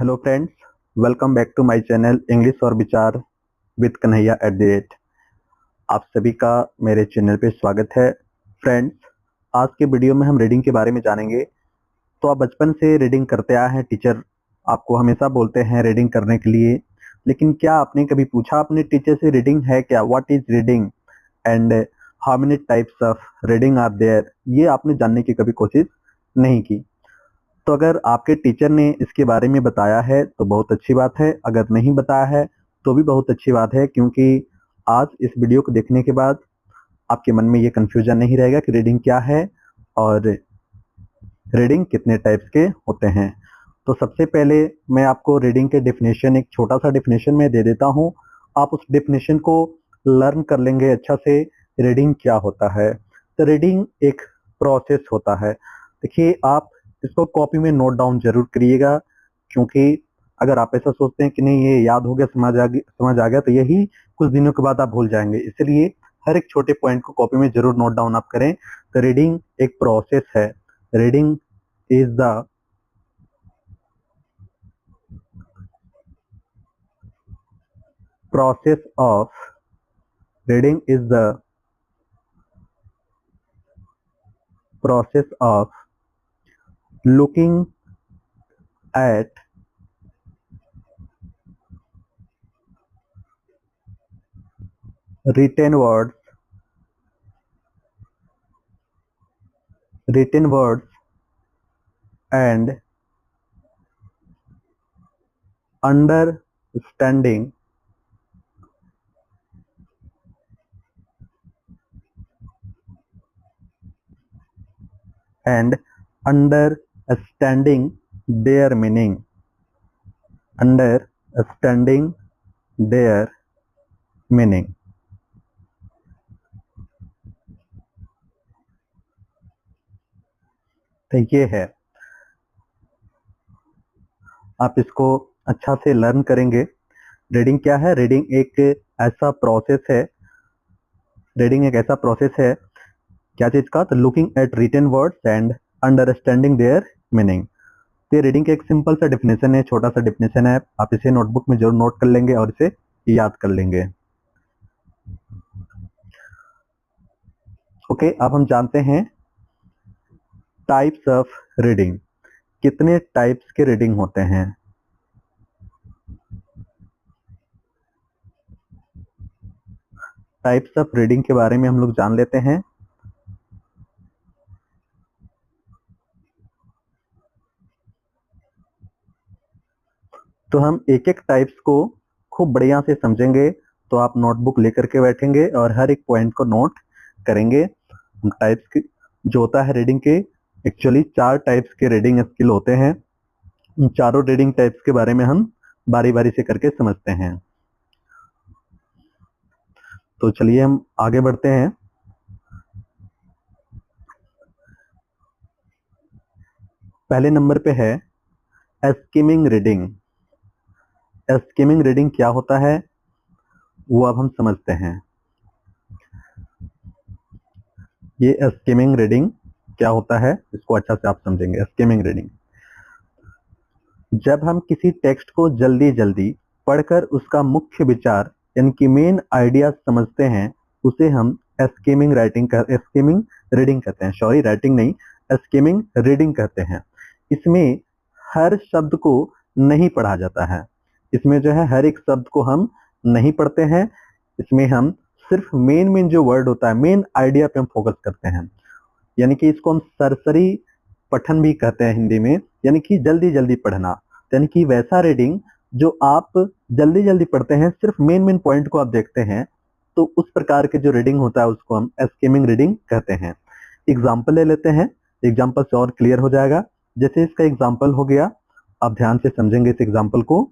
Hello friends, welcome back to my channel English और विचार with Kanhaiya @ आप सभी का मेरे चैनल पे स्वागत है। फ्रेंड्स, आज के वीडियो में हम रीडिंग के बारे में जानेंगे। तो आप बचपन से रीडिंग करते आए हैं, टीचर आपको हमेशा बोलते हैं रीडिंग करने के लिए, लेकिन क्या आपने कभी पूछा अपने टीचर से रीडिंग है क्या, what is reading and how many types of reading are there? ये आपने जानने की कभी कोशिश नहीं की। तो अगर आपके टीचर ने इसके बारे में बताया है तो बहुत अच्छी बात है, अगर नहीं बताया है तो भी बहुत अच्छी बात है, क्योंकि आज इस वीडियो को देखने के बाद आपके मन में ये कंफ्यूजन नहीं रहेगा कि रीडिंग क्या है और रीडिंग कितने टाइप्स के होते हैं। तो सबसे पहले मैं आपको रीडिंग के डेफिनेशन, एक छोटा सा डेफिनेशन मैं दे देता हूँ। आप उस डेफिनेशन को लर्न कर लेंगे अच्छा से, रीडिंग क्या होता है। तो रीडिंग एक प्रोसेस होता है। देखिए, आप इसको कॉपी में नोट डाउन जरूर करिएगा, क्योंकि अगर आप ऐसा सोचते हैं कि नहीं ये याद हो गया, समझ आ गया, तो यही कुछ दिनों के बाद आप भूल जाएंगे। इसलिए हर एक छोटे पॉइंट को कॉपी में जरूर नोट डाउन आप करें। तो रीडिंग एक प्रोसेस है। Reading is the process of reading is the process of looking at written words and understanding and understanding their meaning. Understanding their meaning. तो ये है, आप इसको अच्छा से लर्न करेंगे। रीडिंग क्या है? रीडिंग एक ऐसा प्रोसेस है। रीडिंग एक ऐसा प्रोसेस है, क्या चीज का? तो looking at written words and understanding their meaning. तो ये रीडिंग का एक सिंपल सा डेफिनेशन है, छोटा सा डेफिनेशन है। आप इसे नोटबुक में जरूर नोट कर लेंगे और इसे याद कर लेंगे। ओके, अब हम जानते हैं टाइप्स ऑफ रीडिंग। कितने टाइप्स के रीडिंग होते हैं? टाइप्स ऑफ रीडिंग के बारे में हम लोग जान लेते हैं। तो हम एक एक टाइप्स को खूब बढ़िया से समझेंगे। तो आप नोटबुक लेकर के बैठेंगे और हर एक पॉइंट को नोट करेंगे। टाइप्स की जो होता है रीडिंग के, एक्चुअली 4 टाइप्स के रीडिंग स्किल होते हैं। उन चारों रीडिंग टाइप्स के बारे में हम बारी बारी से करके समझते हैं। तो चलिए हम आगे बढ़ते हैं। पहले नंबर पे है स्किमिंग रीडिंग। स्किमिंग रीडिंग क्या होता है वो अब हम समझते हैं। ये स्किमिंग रीडिंग क्या होता है इसको अच्छा से आप समझेंगे। स्किमिंग रीडिंग, जब हम किसी टेक्स्ट को जल्दी जल्दी पढ़कर उसका मुख्य विचार यानी कि मेन आइडिया समझते हैं, उसे हम स्किमिंग रीडिंग कहते हैं। सॉरी, राइटिंग नहीं, स्किमिंग रीडिंग कहते हैं। इसमें हर शब्द को नहीं पढ़ा जाता है। इसमें जो है हर एक शब्द को हम नहीं पढ़ते हैं। इसमें हम सिर्फ मेन जो वर्ड होता है, मेन आइडिया पे हम फोकस करते हैं। यानी कि इसको हम सरसरी पठन भी कहते हैं हिंदी में, यानी कि जल्दी जल्दी पढ़ना। यानी कि वैसा रीडिंग जो आप जल्दी जल्दी पढ़ते हैं, सिर्फ मेन पॉइंट को आप देखते हैं, तो उस प्रकार के जो रीडिंग होता है उसको हम स्किमिंग रीडिंग कहते हैं। एग्जाम्पल ले लेते हैं, एग्जाम्पल से और क्लियर हो जाएगा। जैसे इसका एग्जाम्पल हो गया, आप ध्यान से समझेंगे इस एग्जाम्पल को।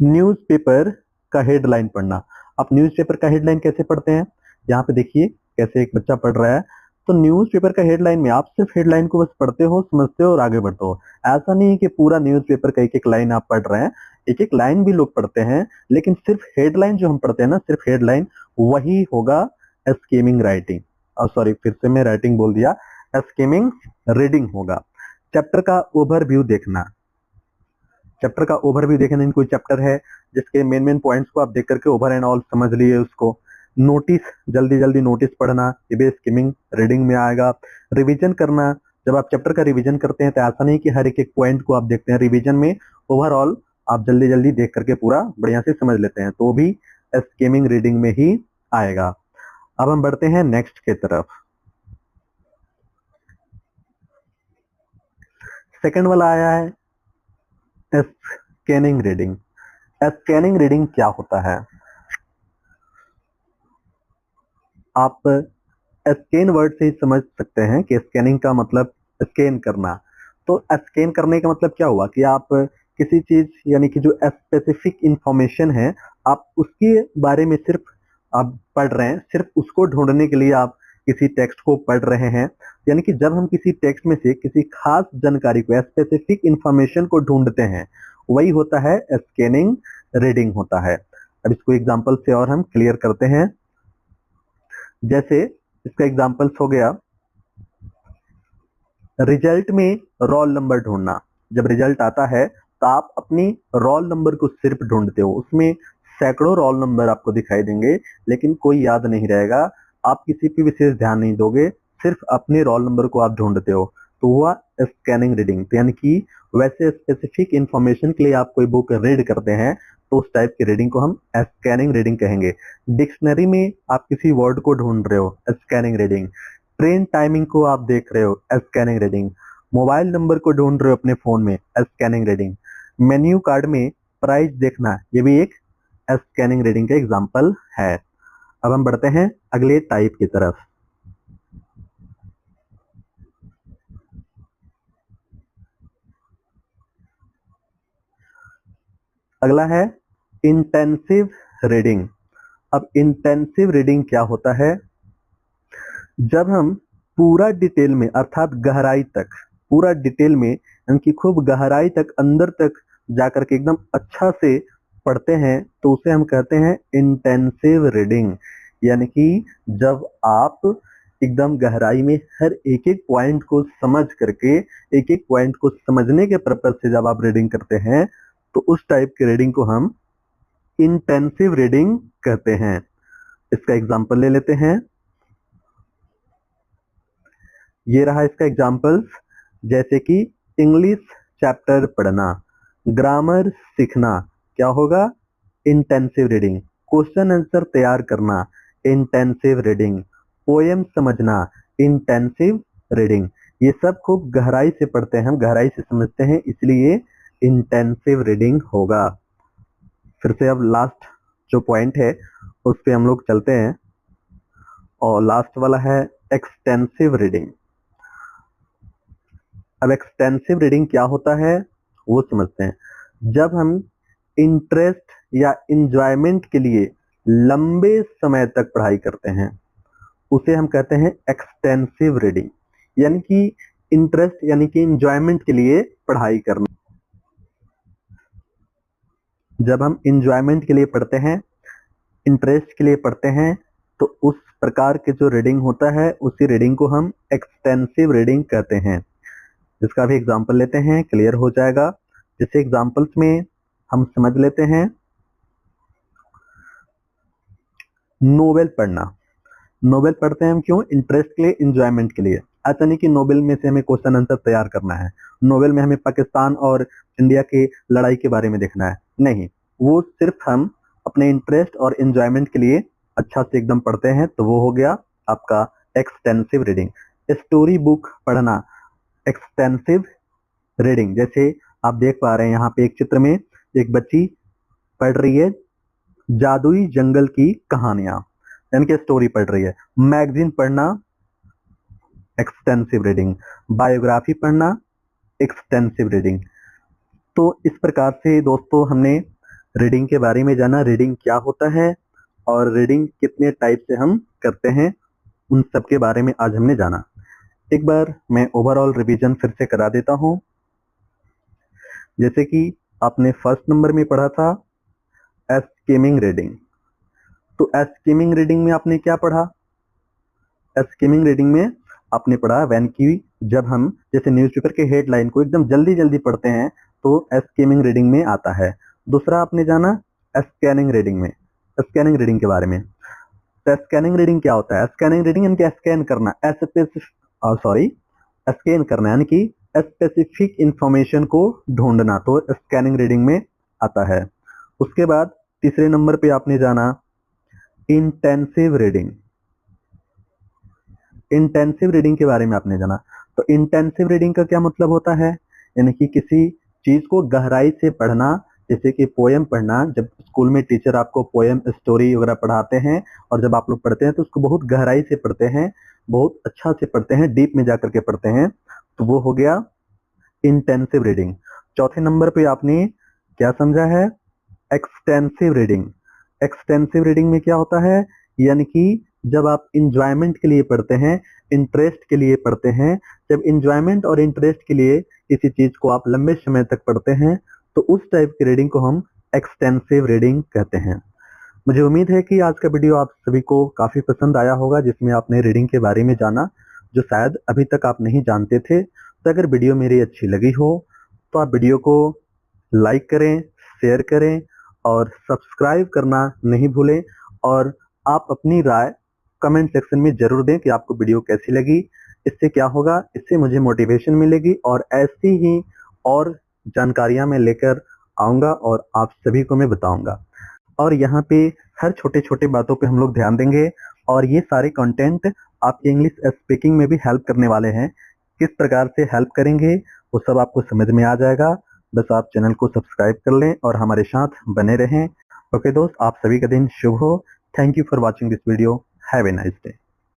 न्यूज़पेपर का हेडलाइन पढ़ना। आप न्यूज़पेपर का हेडलाइन कैसे पढ़ते हैं? यहाँ पे देखिए कैसे एक बच्चा पढ़ रहा है। तो न्यूज़पेपर का हेडलाइन में आप सिर्फ हेडलाइन को बस पढ़ते हो, समझते हो और आगे बढ़ते हो। ऐसा नहीं है कि पूरा न्यूज़पेपर का एक एक लाइन आप पढ़ रहे हैं। एक एक लाइन भी लोग पढ़ते हैं, लेकिन सिर्फ हेडलाइन जो हम पढ़ते हैं ना, सिर्फ हेडलाइन, वही होगा स्किमिंग राइटिंग। सॉरी, फिर से मैं राइटिंग बोल दिया, स्किमिंग रीडिंग होगा। चैप्टर का ओवरव्यू देखना। चैप्टर का ओवरव्यू देखें, नहीं कोई चैप्टर है जिसके मेन पॉइंट्स को आप देख करके ओवर एंड ऑल समझ लिए उसको। नोटिस, जल्दी जल्दी नोटिस पढ़ना, ये भी स्किमिंग रीडिंग में आएगा। रिवीजन करना, जब आप चैप्टर का रिवीजन करते हैं तो ऐसा नहीं कि हर एक पॉइंट को आप देखते हैं, रिवीजन में ओवरऑल आप जल्दी जल्दी देख करके पूरा बढ़िया से समझ लेते हैं, तो वो भी स्किमिंग रीडिंग में ही आएगा। अब हम बढ़ते हैं नेक्स्ट के तरफ। सेकंड वाला आया है स्कैनिंग रीडिंग। स्कैनिंग रीडिंग क्या होता है? आप स्कैन वर्ड से ही समझ सकते हैं कि स्कैनिंग का मतलब स्कैन करना। तो स्कैन करने का मतलब क्या हुआ कि आप किसी चीज यानी कि जो स्पेसिफिक इंफॉर्मेशन है आप उसके बारे में सिर्फ आप पढ़ रहे हैं, सिर्फ उसको ढूंढने के लिए आप किसी टेक्स्ट को पढ़ रहे हैं। यानी कि जब हम किसी टेक्स्ट में से किसी खास जानकारी को, स्पेसिफिक इंफॉर्मेशन को ढूंढते हैं, वही होता है स्कैनिंग रीडिंग होता है। अब इसको एग्जांपल से और हम क्लियर करते हैं। जैसे इसका एग्जांपल्स हो गया, रिजल्ट में रोल नंबर ढूंढना। जब रिजल्ट आता है तो आप अपनी रोल नंबर को सिर्फ ढूंढते हो, उसमें सैकड़ों रोल नंबर आपको दिखाई देंगे लेकिन कोई याद नहीं रहेगा, आप किसी पे विशेष ध्यान नहीं दोगे, सिर्फ अपने रोल नंबर को आप ढूंढते हो, तो हुआ स्कैनिंग रीडिंग। यानी कि वैसे स्पेसिफिक इंफॉर्मेशन के लिए आप कोई बुक रीड करते हैं तो उस टाइप की रीडिंग को हम स्कैनिंग रीडिंग कहेंगे। डिक्शनरी में आप किसी वर्ड को ढूंढ रहे हो, स्कैनिंग रीडिंग। ट्रेन टाइमिंग को आप देख रहे हो, स्कैनिंग रीडिंग। मोबाइल नंबर को ढूंढ रहे हो अपने फोन में, स्कैनिंग रीडिंग। मेन्यू कार्ड में प्राइस देखना, ये भी एक स्कैनिंग रीडिंग का एग्जांपल है। अब हम बढ़ते हैं अगले टाइप की तरफ। अगला है इंटेंसिव रीडिंग। अब इंटेंसिव रीडिंग क्या होता है? जब हम पूरा डिटेल में अर्थात गहराई तक, पूरा डिटेल में यानी कि खूब गहराई तक, अंदर तक जाकर के एकदम अच्छा से पढ़ते हैं तो उसे हम कहते हैं इंटेंसिव रीडिंग। यानी कि जब आप एकदम गहराई में हर एक एक पॉइंट को समझ करके, एक एक पॉइंट को समझने के पर्पज से जब आप रीडिंग करते हैं तो उस टाइप की रीडिंग को हम इंटेंसिव रीडिंग कहते हैं। इसका एग्जांपल ले लेते हैं। ये रहा इसका एग्जांपल्स, जैसे कि इंग्लिश चैप्टर पढ़ना, ग्रामर सीखना, क्या होगा? Intensive reading. क्वेश्चन आंसर तैयार करना, इंटेंसिव रीडिंग। पोएम समझना, इंटेंसिव रीडिंग। ये सब खूब गहराई से पढ़ते हैं, हम गहराई से समझते हैं, इसलिए इंटेंसिव रीडिंग होगा। फिर से अब लास्ट जो पॉइंट है उस पे हम लोग चलते हैं, और लास्ट वाला है एक्सटेंसिव रीडिंग। अब एक्सटेंसिव रीडिंग क्या होता है वो समझते हैं। जब हम इंटरेस्ट या इंजॉयमेंट के लिए लंबे समय तक पढ़ाई करते हैं उसे हम कहते हैं एक्सटेंसिव रीडिंग। यानी कि इंटरेस्ट यानी कि इंजॉयमेंट के लिए पढ़ाई करना। जब हम इंजॉयमेंट के लिए पढ़ते हैं, इंटरेस्ट के लिए पढ़ते हैं, तो उस प्रकार के जो रीडिंग होता है उसी रीडिंग को हम एक्सटेंसिव रीडिंग कहते हैं। इसका भी एग्जांपल लेते हैं, क्लियर हो जाएगा। जैसे एग्जांपल्स में हम समझ लेते हैं, नोवेल पढ़ना। नोवेल पढ़ते हैं हम क्यों? इंटरेस्ट के लिए, इंजॉयमेंट के लिए। ऐसा नहीं कि नोवेल में से हमें क्वेश्चन आंसर तैयार करना है, नोवेल में हमें पाकिस्तान और इंडिया की लड़ाई के बारे में देखना है, नहीं। वो सिर्फ हम अपने इंटरेस्ट और इंजॉयमेंट के लिए अच्छा से एकदम पढ़ते हैं, तो वो हो गया आपका एक्सटेंसिव रीडिंग। स्टोरी बुक पढ़ना, एक्सटेंसिव रीडिंग। जैसे आप देख पा रहे हैं यहाँ पे एक चित्र में एक बच्ची पढ़ रही है जादुई जंगल की कहानियां, यानी कि स्टोरी पढ़ रही है। मैगजीन पढ़ना, एक्सटेंसिव रीडिंग। बायोग्राफी पढ़ना, एक्सटेंसिव रीडिंग। तो इस प्रकार से दोस्तों हमने रीडिंग के बारे में जाना, रीडिंग क्या होता है और रीडिंग कितने टाइप से हम करते हैं, उन सब के बारे में आज हमने जाना। एक बार मैं ओवरऑल रिवीजन फिर से करा देता हूं। जैसे कि आपने फर्स्ट नंबर में पढ़ा था स्किमिंग रीडिंग, तो स्किमिंग रीडिंग में आपने क्या पढ़ा? स्किमिंग रीडिंग में आपने पढ़ा व्हेन की, जब हम जैसे न्यूज़पेपर के हेडलाइन को एकदम जल्दी जल्दी पढ़ते हैं तो स्किमिंग रीडिंग में आता है। दूसरा आपने जाना स्कैनिंग रीडिंग में, स्कैनिंग रीडिंग के बारे में। तो स्कैनिंग रीडिंग क्या होता है? स्कैनिंग रीडिंग यानी कि स्कैन करना, स्कैन करना यानी कि स्पेसिफिक इंफॉर्मेशन को ढूंढना, तो स्कैनिंग रीडिंग में आता है। उसके बाद तीसरे नंबर पे आपने जाना इंटेंसिव रीडिंग। इंटेंसिव रीडिंग के बारे में आपने जाना। तो इंटेंसिव रीडिंग का क्या मतलब होता है? यानी कि किसी चीज को गहराई से पढ़ना, जैसे कि पोएम पढ़ना। जब स्कूल में टीचर आपको पोएम स्टोरी वगैरह पढ़ाते हैं और जब आप लोग पढ़ते हैं तो उसको बहुत गहराई से पढ़ते हैं, बहुत अच्छा से पढ़ते हैं, डीप में जाकर के पढ़ते हैं, तो वो हो गया इंटेंसिव रीडिंग। चौथे नंबर पे आपने क्या समझा है? Extensive reading. एक्सटेंसिव रीडिंग में क्या होता है? यानी कि जब आप इंजॉयमेंट के लिए पढ़ते हैं, इंटरेस्ट के लिए पढ़ते हैं, जब इंजॉयमेंट और इंटरेस्ट के लिए किसी चीज को आप लंबे समय तक पढ़ते हैं, तो उस टाइप की रीडिंग को हम एक्सटेंसिव रीडिंग कहते हैं। मुझे उम्मीद है कि आज का वीडियो आप सभी को काफी पसंद आया होगा, जिसमें आपने रीडिंग के बारे में जाना जो शायद अभी तक आप नहीं जानते थे। तो अगर वीडियो मेरी अच्छी लगी हो तो आप वीडियो को लाइक करें, शेयर करें और सब्सक्राइब करना नहीं भूलें। और आप अपनी राय कमेंट सेक्शन में जरूर दें कि आपको वीडियो कैसी लगी। इससे क्या होगा? इससे मुझे मोटिवेशन मिलेगी और ऐसी ही और जानकारियां मैं लेकर आऊंगा और आप सभी को मैं बताऊंगा। और यहाँ पे हर छोटे छोटे बातों पे हम लोग ध्यान देंगे और ये सारे कंटेंट आपकी इंग्लिश स्पीकिंग में भी हेल्प करने वाले हैं। किस प्रकार से हेल्प करेंगे वो सब आपको समझ में आ जाएगा। बस आप चैनल को सब्सक्राइब कर लें और हमारे साथ बने रहें। ओके दोस्त, आप सभी का दिन शुभ हो। Thank you for watching this video. Have a nice day.